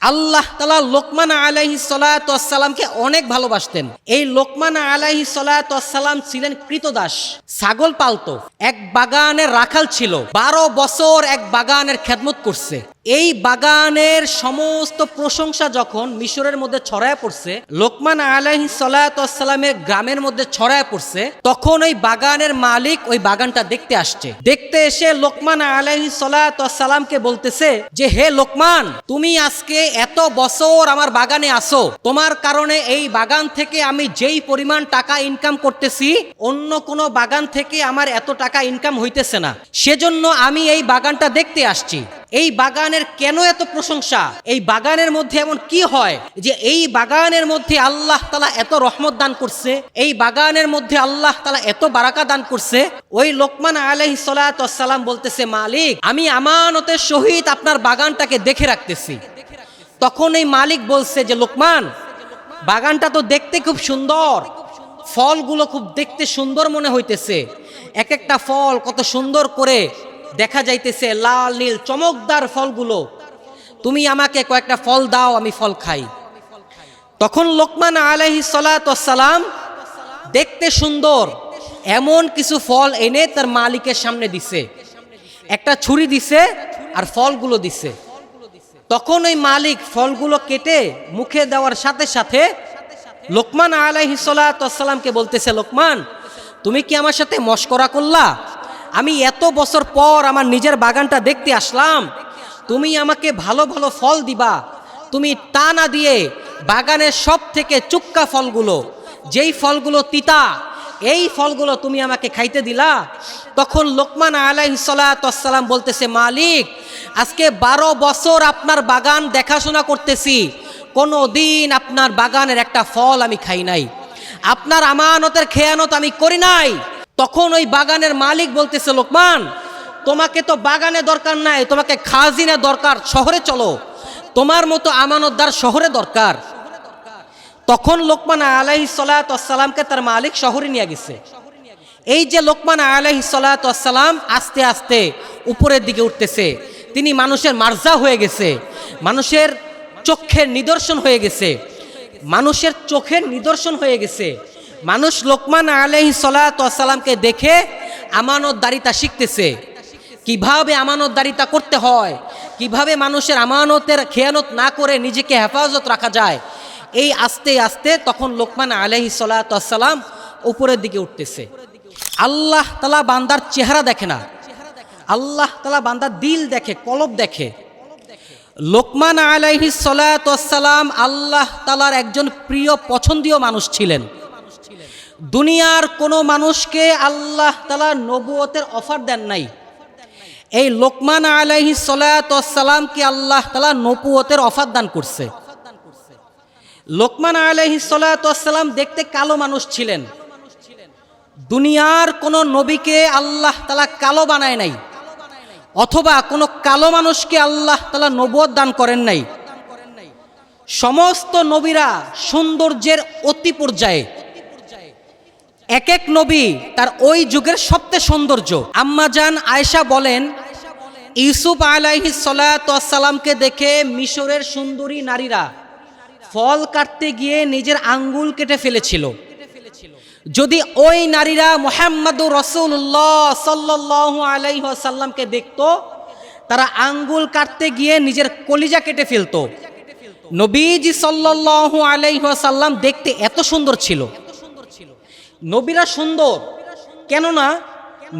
আল্লাহ তাআলা লোকমান আলাইহিস সালাতু ওয়াস সালামকে অনেক ভালোবাসতেন। এই লোকমান আলাইহিস সালাতু ওয়াস সালাম ছিলেন কৃতদাস, ছাগল পালতো, এক বাগানের রাখাল ছিল, 12 বছর এক বাগানের খেদমত করছে। এই বাগানের সমস্ত প্রশংসা যখন মিশরের মধ্যে ছড়ায় পড়ছে, লোকমান আলাইহিস সালাতু ওয়াস সালামের গ্রামের মধ্যে ছড়ায় পড়ছে, তখন ওই বাগানের মালিক ওই বাগানটা দেখতে আসছে। দেখতে এসে লোকমান আলাইহিস সালাতু ওয়াস সালামকে বলতেছে যে, হে লোকমান, তুমি আজকে এত বছর আমার বাগানে আসো, তোমার কারণে এই বাগান থেকে আমি যেই পরিমাণ টাকা ইনকাম করতেছি, অন্য কোনো বাগান থেকে আমার এত টাকা ইনকাম হইতেছে না। সেজন্য আমি এই বাগানটা দেখতে আসছি। এই বাগানের কেন এত প্রশংসা? এই বাগানের মধ্যে এমন কি হয় যে এই বাগানের মধ্যে আল্লাহ তাআলা এত রহমত দান করছে, এই বাগানের মধ্যে আল্লাহ তাআলা এত বারাকা দান করছে? ওই লোকমান আলাইহিস সালাতু ওয়াস সালাম বলতেছে, মালিক, আমি আমানতের সহিত আপনার বাগানটাকে দেখে রাখতেছি। তখন এই মালিক বলছে যে, লোকমান, বাগানটা তো দেখতে খুব সুন্দর, ফলগুলো খুব দেখতে সুন্দর মনে হইতেছে, এক একটা ফল কত সুন্দর করে দেখা যাইতেছে, লাল নীল চমকদার ফলগুলো, তুমি আমাকে কয়েকটা ফল দাও, আমি ফল খাই। তখন লোকমান আলাইহিস সালাতু ওয়াস সালাম দেখতে সুন্দর এমন কিছু ফল এনে তার মালিকের সামনে দিছে, একটা ছুরি দিছে আর ফলগুলো দিছে। তখন ওই মালিক ফলগুলো কেটে মুখে দেওয়ার সাথে সাথে লোকমান আলাইহিস সালাতু ওয়াস সালামকে বলতেছে, লোকমান, তুমি কি আমার সাথে মশকরা করলা? আমি এত বছর পর আমার নিজের বাগানটা দেখতে আসলাম, তুমি আমাকে ভালো ভালো ফল দিবা, তুমি তা না দিয়ে বাগানের সব থেকে চুক্কা ফলগুলো, যেই ফলগুলো তিতা, এই ফলগুলো তুমি আমাকে খাইতে দিলা। তখন লোকমান আলাইহিস সালাতু ওয়াস সালাম বলতেছে, মালিক, আজকে 12 বছর আপনার বাগান দেখাশোনা করতেছি, কোনো দিন আপনার বাগানের একটা ফল আমি খাই নাই, আপনার আমানতের খেয়ানত আমি করি নাই। তখন ওই বাগানের মালিক বলতেছে, লোকমান, তোমাকে তো বাগানে দরকার নাই, তোমাকে খাজিনা দরকার, শহরে চলো, তোমার মতো আমানতদার শহরে দরকার। তখন লোকমান আলাইহিস সালাতু ওয়াস সালামকে তার মালিক শহরে নিয়ে গেছে। এই যে লোকমান আলাইহিস সালাতু ওয়াস সালাম আস্তে আস্তে উপরের দিকে উঠতেছে, তিনি মানুষের মার্জা হয়ে গেছে, মানুষের চোখের নিদর্শন হয়ে গেছে, মানুষের চোখের নিদর্শন হয়ে গেছে। মানুষ লোকমান আলাইহিস সালাতু ওয়াস সালামকে দেখে আমানতদারিতা শিখতেছে, কিভাবে আমানতদারিতা করতে হয়, কিভাবে মানুষের আমানতের খেয়ানত না করে নিজেকে হেফাজত রাখা যায়। এই আস্তে আস্তে তখন লোকমান আলাইহিস সালাতু ওয়াস সালাম উপরের দিকে উঠতেছে। আল্লাহ তাআলা বান্দার চেহারা দেখে না, আল্লাহ তাআলা বান্দার দিল দেখে, কলব দেখে। লোকমান আলাইহিস সালাতু ওয়াস সালাম আল্লাহ তাআলার একজন প্রিয় পছন্দীয় মানুষ ছিলেন। দুনিয়ার কোনো মানুষকে আল্লাহ তাআলা নবুয়তের অফার দেন নাই, এই লোকমান আলাইহিস সালাতু ওয়াস সালামকে আল্লাহ তাআলা নবুয়তের অফার দান করছে। লোকমান আলাইহিস সালাতু ওয়াস সালাম দেখতে কালো মানুষ ছিলেন, দুনিয়ার কোনো নবীকে আল্লাহ তাআলা কালো বানায় নাই, অথবা কোনো কালো মানুষকে আল্লাহ তাআলা নবুয়ত দান করেন নাই। সমস্ত নবীরা সৌন্দর্যের অতি পর্যায়ে, এক এক নবী তার ওই যুগের সবচেয়ে সৌন্দর্য। আম্মাজান আয়েশা বলেন, ইউসুফ আলাইহিস সালাতু ওয়াস সালামকে দেখে মিশরের সুন্দরী নারীরা ফল কাটতে গিয়ে নিজের আঙ্গুল কেটে ফেলেছিল। যদি ওই নারীরা মুহাম্মাদুর রাসূলুল্লাহ সাল্লাল্লাহু আলাইহি ওয়াসাল্লামকে দেখতো, তারা আঙ্গুল কাটতে গিয়ে নিজের কলিজা কেটে ফেলতো। নবীজি সাল্লাল্লাহু আলাইহি ওয়াসাল্লাম দেখতে এত সুন্দর ছিল। নবীরা সুন্দর কেননা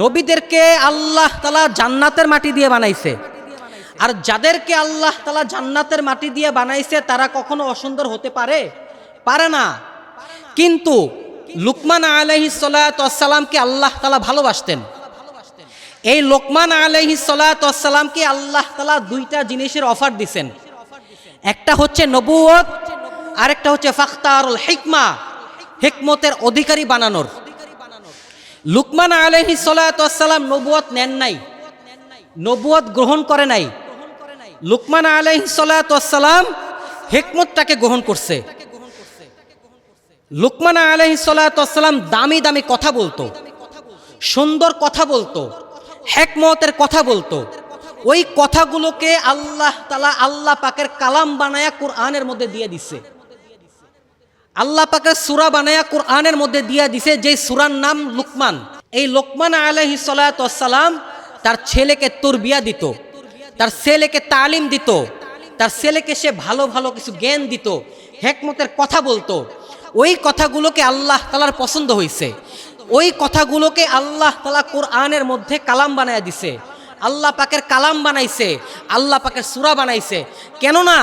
নবীদেরকে আল্লাহ তাআলা জান্নাতের মাটি দিয়ে বানাইছে, আর যাদেরকে আল্লাহ তাআলা জান্নাতের মাটি দিয়ে বানাইছে তারা কখনো অসুন্দর হতে পারে না। কিন্তু লোকমান আলাইহিস সালাতু ওয়াস সালামকে আল্লাহ তাআলা ভালোবাসতেন। এই লোকমান আলাইহিস সালাতু ওয়াস সালামকে আল্লাহ তাআলা দুইটা জিনিসের অফার দিবেন, একটা হচ্ছে নবুয়ত, আরেকটা হচ্ছে ফাখতারুল হিকমা, হিকমতের অধিকারী বানানোর। লোকমান আলাইহিস সালাতু ওয়াস সালাম নবুয়ত নেন নাই, নবুয়ত গ্রহণ করে নাই। লোকমান আলাইহিস সালাতু ওয়াস সালাম হিকমতটাকে গ্রহণ করছে। লোকমান আলাইহিস সালাতু ওয়াস সালাম দামি দামি কথা বলতো, সুন্দর কথা বলতো, হিকমতের কথা বলতো। ওই কথাগুলোকে আল্লাহ তাআলা আল্লাহ পাকের কালাম বানায়া কোরআনের মধ্যে দিয়ে দিছে। আল্লাহ পাকের সূরা বানায়া কোরআনের মধ্যে দিয়ে দিছে, যে সূরার নাম লুকমান। এই লোকমান আলাইহিস সালাতু ওয়াস সালাম তার ছেলেকে তরবিয়া দিত, তার ছেলেকে তালিম দিত, তার ছেলেকে সে ভালো ভালো কিছু জ্ঞান দিত, হিকমতের কথা বলতো। ওই কথাগুলোকে আল্লাহ তাআলার পছন্দ হয়েছে, ওই কথাগুলোকে আল্লাহ তাআলা কোরআনের মধ্যে কালাম বানায়া দিছে। আল্লাহ পাকের কালাম বানাইছে, আল্লাহ পাকের সূরা বানাইছে। কেননা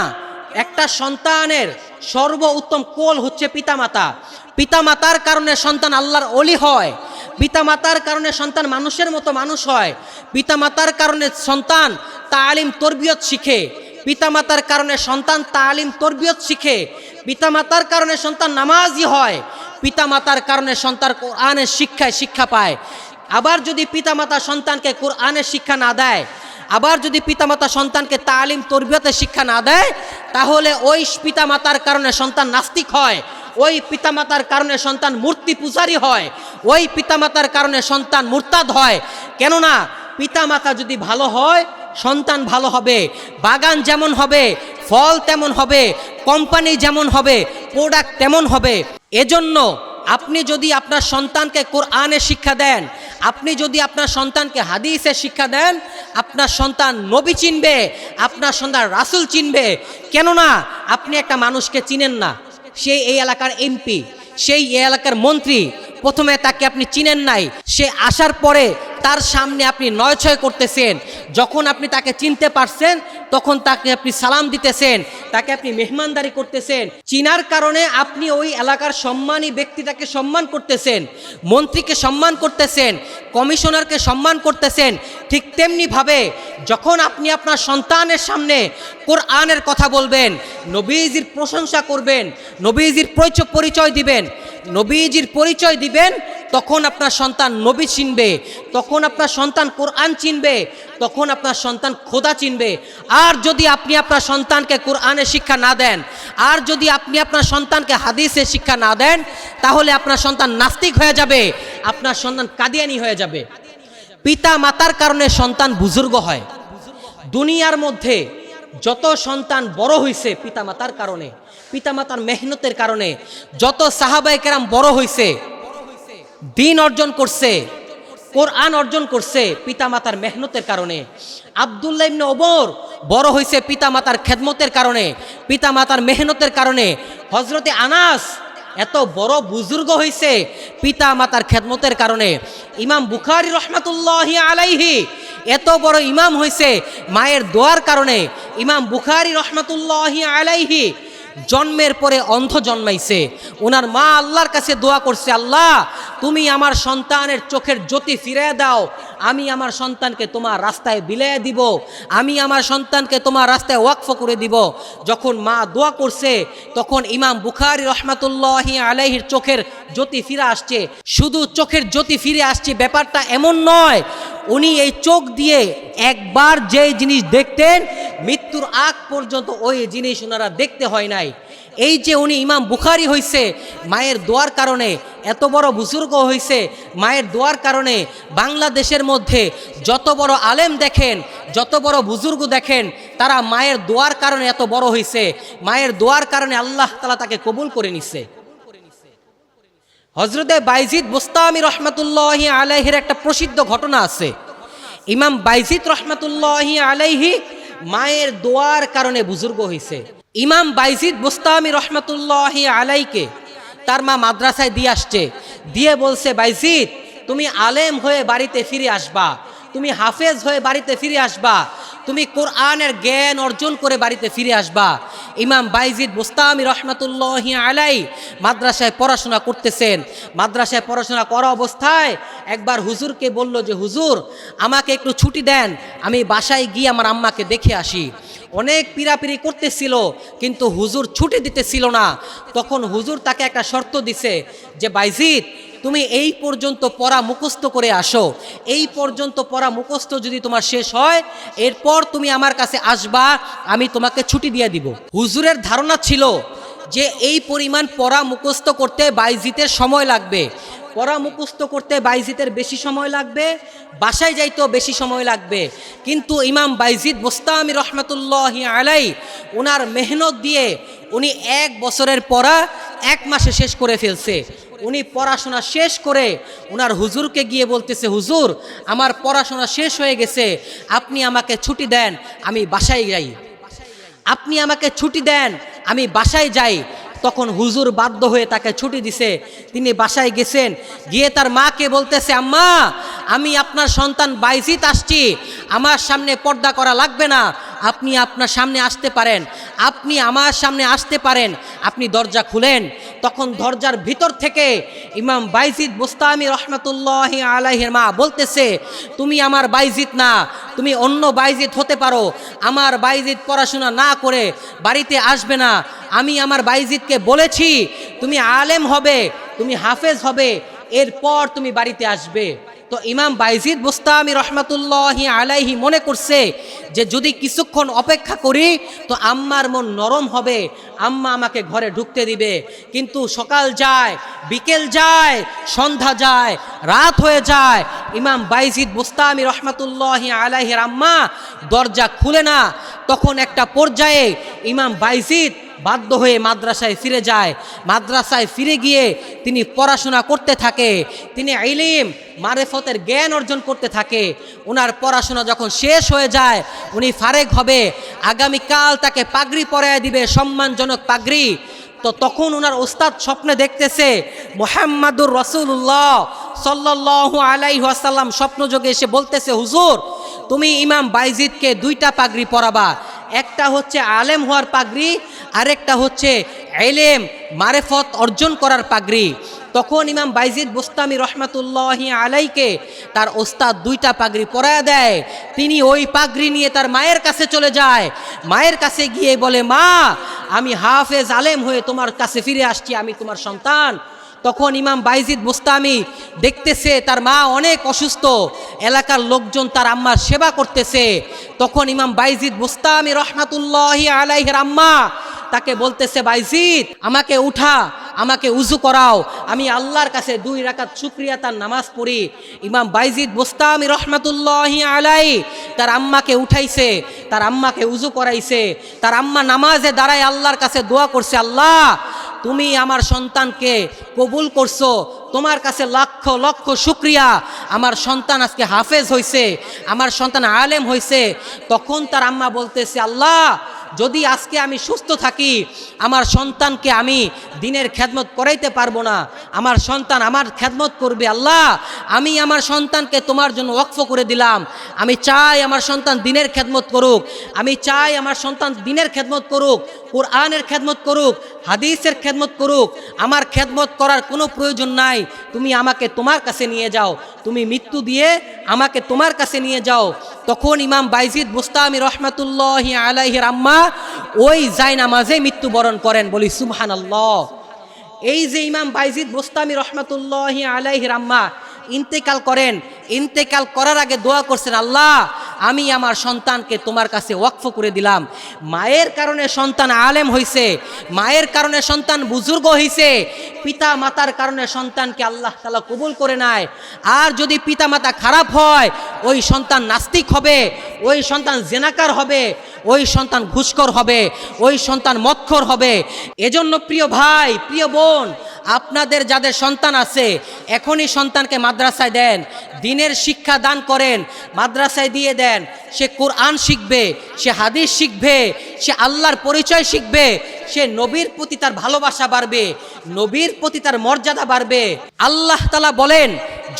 একটা সন্তানের সর্ব উত্তম কোল হচ্ছে পিতামাতা। পিতামাতার কারণে সন্তান আল্লাহর ওলি হয়, পিতামাতার কারণে সন্তান মানুষের মতো মানুষ হয়, পিতামাতার কারণে সন্তান তালিম তরবিয়ত শিখে, পিতামাতার কারণে সন্তান তালিম তরবিয়ত শিখে, পিতামাতার কারণে সন্তান নামাজি হয়, পিতামাতার কারণে সন্তান কোরআনের শিক্ষায় শিক্ষা পায়। আবার যদি পিতামাতা সন্তানকে কোরআনের শিক্ষা না দেয়, আবার যদি পিতামাতা সন্তানকে তালিম তরবিয়তের শিক্ষা না দেয়, তাহলে ওই পিতামাতার কারণে সন্তান নাস্তিক হয়, ওই পিতামাতার কারণে সন্তান মূর্তি পূজারী হয়, ওই পিতামাতার কারণে সন্তান মুরতাদ হয়। কেননা পিতামাতা যদি ভালো হয় সন্তান ভালো হবে, বাগান যেমন হবে ফল তেমন হবে, কোম্পানি যেমন হবে প্রোডাক্ট তেমন হবে। এজন্য আপনি যদি আপনার সন্তানকে কোরআনের শিক্ষা দেন, আপনি যদি আপনার সন্তানকে হাদিসের শিক্ষা দেন, আপনার সন্তান নবী চিনবে, আপনার সন্তান রাসূল চিনবে। কেননা আপনি একটা মানুষকে চিনেন না, সেই এই এলাকার এমপি, সেই এই এলাকার মন্ত্রী, প্রথমে তাকে আপনি চিনেন নাই, সে আসার পরে তার সামনে আপনি নয়ছয় করতেছেন। যখন আপনি তাকে চিনতে পারছেন তখন তাকে আপনি সালাম দিতেছেন, তাকে আপনি মেহমানদারি করতেছেন। চিনার কারণে আপনি ওই এলাকার সম্মানী ব্যক্তিটাকে সম্মান করতেছেন, মন্ত্রীকে সম্মান করতেছেন, কমিশনারকে সম্মান করতেছেন। ঠিক তেমনিভাবে যখন আপনি আপনার সন্তানের সামনে কোরআনের কথা বলবেন, নবীজির প্রশংসা করবেন, নবীজির পরিচয় দিবেন, নবীজির পরিচয় দিবেন, তখন আপনার সন্তান নবী চিনবে, তখন আপনার সন্তান কোরআন চিনবে, তখন আপনার সন্তান খোদা চিনবে। আর যদি আপনি আপনার সন্তানকে কোরআনের শিক্ষা না দেন, আর যদি আপনি আপনার সন্তানকে হাদিসের শিক্ষা না দেন, তাহলে আপনার সন্তান নাস্তিক হয়ে যাবে, আপনার সন্তান কাদিয়ানি হয়ে যাবে। পিতা মাতার কারণে সন্তান বুজুর্গ হয়। দুনিয়ার মধ্যে যত সন্তান বড় হয়েছে পিতামাতার কারণে, পিতামাতার মেহনতের কারণে, যত সাহাবায়ে কেরাম বড় হয়েছে, দ্বীন অর্জন করছে, কোরআন অর্জন করছে পিতামাতার মেহনতের কারণে। আব্দুল্লাহ ইবনে ওমর বড় হয়েছে পিতামাতার খেদমতের কারণে, পিতামাতার মেহনতের কারণে। হযরতে আনাস এত বড় বুজুর্গ হয়েছে পিতামাতার খেদমতের কারণে। ইমাম বুখারী রহমাতুল্লাহি আলাইহি এত বড় ইমাম হয়েছে মায়ের দোয়ার কারণে। ইমাম বুখারী রহমাতুল্লাহি আলাইহি জন্মের পরে অন্ধ জন্মাইছে, ওনার মা আল্লাহর কাছে দোয়া করছে, আল্লাহ তুমি আমার সন্তানের চোখের জ্যোতি ফিরিয়ে দাও, আমি আমার সন্তানকে তোমার রাস্তায় বিলিয়ে দিব, আমি আমার সন্তানকে তোমার রাস্তায় ওয়াকফ করে দিব। যখন মা দোয়া করছে তখন ইমাম বুখারী রহমাতুল্লাহি আলাইহির চোখের জ্যোতি ফিরে আসছে। শুধু চোখের জ্যোতি ফিরে আসছে ব্যাপারটা এমন নয়, উনি এই চোখ দিয়ে একবার যে জিনিস দেখতেন মৃত্যুর আগ পর্যন্ত ওই জিনিস ওনারা দেখতে হয় নাই। এই যে উনি ইমাম বুখারী হয়েছে মায়ের দোয়ার কারণে, এত বড় বুজুর্গ হয়েছে মায়ের দোয়ার কারণে। বাংলাদেশের মধ্যে যত বড় আলেম দেখেন, যত বড় বুজুর্গ দেখেন, তারা মায়ের দোয়ার কারণে এত বড় হয়েছে, মায়ের দোয়ার কারণে আল্লাহ তাআলা তাকে কবুল করে নিছে। হযরতে বাইজিদ বুস্তামি রহমাতুল্লাহি আলাইহির একটা প্রসিদ্ধ ঘটনা আছে। ইমাম বাইজিদ রহমাতুল্লাহি আলাইহি মায়ের দোয়ার কারণে বুজুর্গ হয়েছে। ইমাম বাইজিদ বুস্তামি রহমাতুল্লাহি আলাইকে তার মা মাদ্রাসায় দিয়ে আসছে, দিয়ে বলছে, বাইজিদ তুমি আলেম হয়ে বাড়িতে ফিরে আসবা, তুমি হাফেজ হয়ে বাড়িতে ফিরে আসবা, তুমি কোরআনের জ্ঞান অর্জন করে বাড়িতে ফিরে আসবা। ইমাম বাইজিদ বুস্তামি রহমাতুল্লাহি আলাই মাদ্রাসায় পড়াশোনা করতেছেন। মাদ্রাসায় পড়াশোনা করা অবস্থায় একবার হুজুরকে বলল যে, হুজুর আমাকে একটু ছুটি দেন, আমি বাসায় গিয়ে আমার আম্মাকে দেখে আসি। অনেক পিরাপিরি করতেছিল কিন্তু হুজুর ছুটি দিতেছিল না। তখন হুজুর তাকে একটা শর্ত দিছে যে, বাইজিদ তুমি এই পর্যন্ত পড়া মুখস্থ করে আসো, এই পর্যন্ত পড়া মুখস্থ যদি তোমার শেষ হয় এরপর তুমি আমার কাছে আসবা, আমি তোমাকে ছুটি দিয়ে দিব। হুজুরের ধারণা ছিল যে এই পরিমাণ পড়া মুখস্থ করতে বাইজিতের সময় লাগবে। পড়া মুখস্থ করতে বাইজিদের বেশি সময় লাগবে, বাসায় যাইতেও বেশি সময় লাগবে। কিন্তু ইমাম বাইজিদ বোস্তামি রহমতুল্লাহি আলাই ওনার মেহনত দিয়ে উনি 1 বছরের পড়া 1 মাসে শেষ করে ফেলছে। উনি পড়াশোনা শেষ করে ওনার হুজুরকে গিয়ে বলতেছে, হুজুর আমার পড়াশোনা শেষ হয়ে গেছে, আপনি আমাকে ছুটি দেন, আমি বাসায় যাই। আপনি আমাকে ছুটি দেন, আমি বাসায় যাই। তখন হুজুর বাধ্য হয়ে তাকে ছুটি দিছে। তিনি বাসায় গেছেন, গিয়ে তার মাকে বলতেছে, আম্মা আমি আপনার সন্তান বাইজিদ আসছি, আমার সামনে পর্দা করা লাগবে না, আপনি আপনার সামনে আসতে পারেন, আপনি আমার সামনে আসতে পারেন, আপনি দরজা খুলেন। তখন দরজার ভিতর থেকে ইমাম বাইজিদ বোস্তামি রহমতুল্লাহি আলাইহির মা বলতেছে, তুমি আমার বাইজিদ না, তুমি অন্য বাইজিদ হতে পারো। আমার বাইজিদ পড়াশোনা না করে বাড়িতে আসবে না। আমি আমার বাইজিদকে বলেছি তুমি আলেম হবে, তুমি হাফেজ হবে, এরপর তুমি বাড়িতে আসবে। তো ইমাম বাইজিদ বোস্তামি রহমতুল্লাহি আলাইহি মনে করছে যে যদি কিছুক্ষণ অপেক্ষা করি তো আম্মার মন নরম হবে, আম্মা আমাকে ঘরে ঢুকতে দিবে। কিন্তু সকাল যায়, বিকেল যায়, সন্ধ্যা যায়, রাত হয়ে যায়, ইমাম বাইজিদ বোস্তামি রহমতুল্লাহি আলাইহির আম্মা দরজা খুলে না। তখন একটা পর্যায়ে ইমাম বাইজিদ বাধ্য হয়ে মাদ্রাসায় ফিরে যায়। মাদ্রাসায় ফিরে গিয়ে তিনি পড়াশোনা করতে থাকে, তিনি ইলম মারেফতের জ্ঞান অর্জন করতে থাকে। ওনার পড়াশোনা যখন শেষ হয়ে যায়, উনি ফারেক হবে, আগামীকাল তাকে পাগড়ি পরায় দিবে, সম্মানজনক পাগড়ি। তো তখন ওনার ওস্তাদ স্বপ্নে দেখতেছে মুহাম্মাদুর রাসূলুল্লাহ সাল্লাল্লাহু আলাইহি ওয়াসাল্লাম স্বপ্নযোগে এসে বলতেছে, হুজুর তুমি ইমাম বাইজিদকে 2টা পাগড়ি পরাবা, একটা হচ্ছে আলেম হওয়ার পাগড়ি, আরেকটা হচ্ছে ইলম মারেফত অর্জন করার পাগড়ি। তখন ইমাম বাইজিদ বোস্তামি রহমতুল্লাহি আলাইকে তার ওস্তাদ 2টা পাগড়ি পরায় দেয়। তিনি ওই পাগড়ি নিয়ে তার মায়ের কাছে চলে যায়। মায়ের কাছে গিয়ে বলে, মা আমি হাফেজ আলেম হয়ে তোমার কাছে ফিরে আসছি, আমি তোমার সন্তান। তখন ইমাম বাইজিদ বোস্তামি দেখতেছে তার মা অনেক অসুস্থ, এলাকার লোকজন তার আম্মার সেবা করতেছে। তখন ইমাম বাইজিদ বোস্তামি রহমতুল্লাহি আলাইহির আম্মা তাকে বলতেছে, বাইজিদ আমাকে উঠা, আমাকে উজু করাও, আমি আল্লাহর কাছে 2 রাকাত শুকরিয়া তার নামাজ পড়ি। ইমাম বাইজিদ বোস্তামি রহমতুল্লাহি আলাইহি তার আম্মাকে উঠাইছে, তার আম্মাকে উজু করাইছে। তার আম্মা নামাজে দাঁড়ায় আল্লাহর কাছে দোয়া করছে, আল্লাহ তুমি আমার সন্তানকে কবুল করছো, তোমার কাছে লক্ষ লক্ষ শুকরিয়া, আমার সন্তান আজকে হাফেজ হয়েছে, আমার সন্তান আলেম হয়েছে। তখন তার আম্মা বলতেছে, আল্লাহ যদি আজকে আমি সুস্থ থাকি, আমার সন্তানকে আমি দিনের খেদমত করাইতে পারবো না, আমার সন্তান আমার খেদমত করবে। আল্লাহ আমি আমার সন্তানকে তোমার জন্য ওয়াকফ করে দিলাম, আমি চাই আমার সন্তান দিনের খেদমত করুক, আমি চাই আমার সন্তান দিনের খেদমত করুক, কোরআনের খেদমত করুক, হাদিসের খেদমত করুক, আমার খেদমত করার কোনো প্রয়োজন নাই, তুমি আমাকে তোমার কাছে নিয়ে যাও, তুমি মৃত্যু দিয়ে আমাকে তোমার কাছে নিয়ে যাও। তখন ইমাম বাইজিদ বোস্তামি রহমতুল্লাহি আলাইহির আম্মা ওই জায়নামাজে মৃত্যুবরণ করেন। বলি সুবহানাল্লাহ। এই যে ইমাম বাইজিদ বোস্তামি রহমতুল্লাহি আলাইহির আম্মা ইন্তেকাল করেন, ইন্তেকাল করার আগে দোয়া করছেন, আল্লাহ আমি আমার সন্তানকে তোমার কাছে ওয়াকফ করে দিলাম। মায়ের কারণে সন্তান আলেম হইছে, মায়ের কারণে সন্তান বুজুর্গ হইছে, পিতা মাতার কারণে সন্তানকে আল্লাহ তাআলা কবুল করে নেয়। আর যদি পিতা মাতা খারাপ হয়, ওই সন্তান নাস্তিক হবে, ওই সন্তান জেনাকার হবে, ওই সন্তান ঘুষখোর হবে, ওই সন্তান মদখোর হবে। এজন্য প্রিয় ভাই, প্রিয় বোন, আপনাদের যাদের সন্তান আছে এখনই সন্তানকে মাদ্রাসায় দেন, দিনের শিক্ষা দান করেন, মাদ্রাসায় দিয়ে দেন। সে কোরআন শিখবে, সে হাদিস শিখবে, সে আল্লাহর পরিচয় শিখবে, সে নবীর প্রতি তার ভালোবাসা বাড়বে, নবীর প্রতি তার মর্যাদা বাড়বে। আল্লাহ তাআলা বলেন,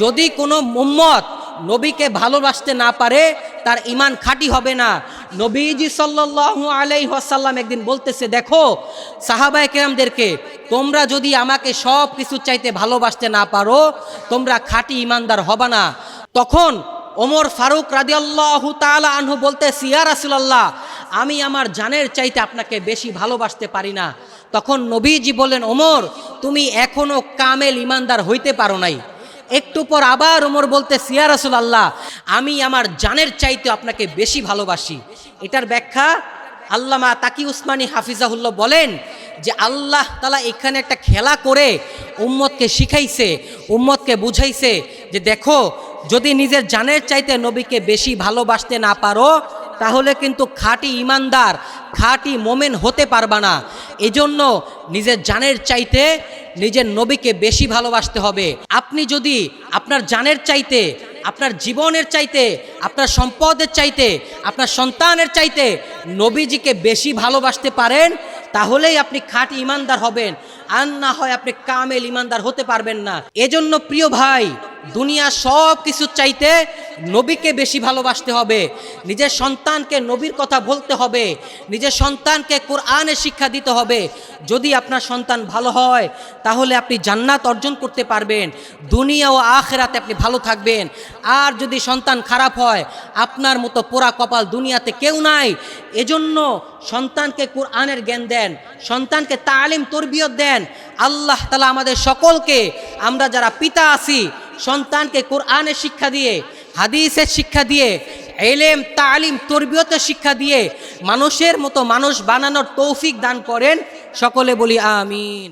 যদি কোনো উম্মত নবীকে ভালোবাসতে না পারে তার ঈমান খাঁটি হবে না। নবীজি সাল্লাল্লাহু আলাইহি ওয়াসাল্লাম একদিন বলতেছে, দেখো সাহাবায়ে কেরামদেরকে, তোমরা যদি আমাকে সব কিছু চাইতে ভালোবাসতে না পারো তোমরা খাঁটি ঈমানদার হবে না। তখন ওমর ফারুক রাদিয়াল্লাহু তাআলা আনহু বলতেছে, ইয়া রাসূলুল্লাহ আমি আমার জানের চাইতে আপনাকে বেশি ভালোবাসতে পারি না। তখন নবীজি বললেন, ওমর তুমি এখনো কামেল ঈমানদার হইতে পারো নাই। একটু পর আবার ওমর বলতে, ইয়া রাসূলুল্লাহ আমি আমার জানের চাইতে আপনাকে বেশি ভালোবাসি। এটার ব্যাখ্যা আল্লামা তাকি উসমানী হাফিজাহুল্লাহ বলেন যে আল্লাহ তাআলা এখানে একটা খেলা করে উম্মতকে শিখাইছে, উম্মতকে বুঝাইছে যে দেখো, যদি নিজের জানের চাইতে নবীকে বেশি ভালোবাসতে না পারো তাহলে কিন্তু খাঁটি ইমানদার, খাঁটি মোমেন হতে পারবা না। এজন্য নিজের জানের চাইতে নিজের নবীকে বেশি ভালোবাসতে হবে। আপনি যদি আপনার জানের চাইতে, আপনার জীবনের চাইতে, আপনার সম্পদের চাইতে, আপনার সন্তানের চাইতে নবীজিকে বেশি ভালোবাসতে পারেন তাহলেই আপনি খাঁটি ইমানদার হবেন, আর না হয় আপনি কামেল ইমানদার হতে পারবেন না। এজন্য প্রিয় ভাই, দুনিয়া সব কিছুর চাইতে নবীকে বেশি ভালোবাসতে হবে। নিজের সন্তানকে নবীর কথা বলতে হবে, নিজের সন্তানকে কোরআনের শিক্ষা দিতে হবে। যদি আপনার সন্তান ভালো হয় তাহলে আপনি জান্নাত অর্জন করতে পারবেন, দুনিয়া ও আখিরাতে আপনি ভালো থাকবেন। আর যদি সন্তান খারাপ হয়, আপনার মতো পোড়া কপাল দুনিয়াতে কেউ নাই। এজন্য সন্তানকে কোরআনের জ্ঞান দেন, সন্তানকে তালিম তরবিয়ত দেন। আল্লাহ তাআলা আমাদের সকলকে, আমরা যারা পিতা আছি, সন্তানকে কোরআনের শিক্ষা দিয়ে, হাদিসের শিক্ষা দিয়ে, ইলম তালিম তরবিয়তের শিক্ষা দিয়ে মানুষের মতো মানুষ বানানোর তৌফিক দান করেন। সকলে বলি আমিন।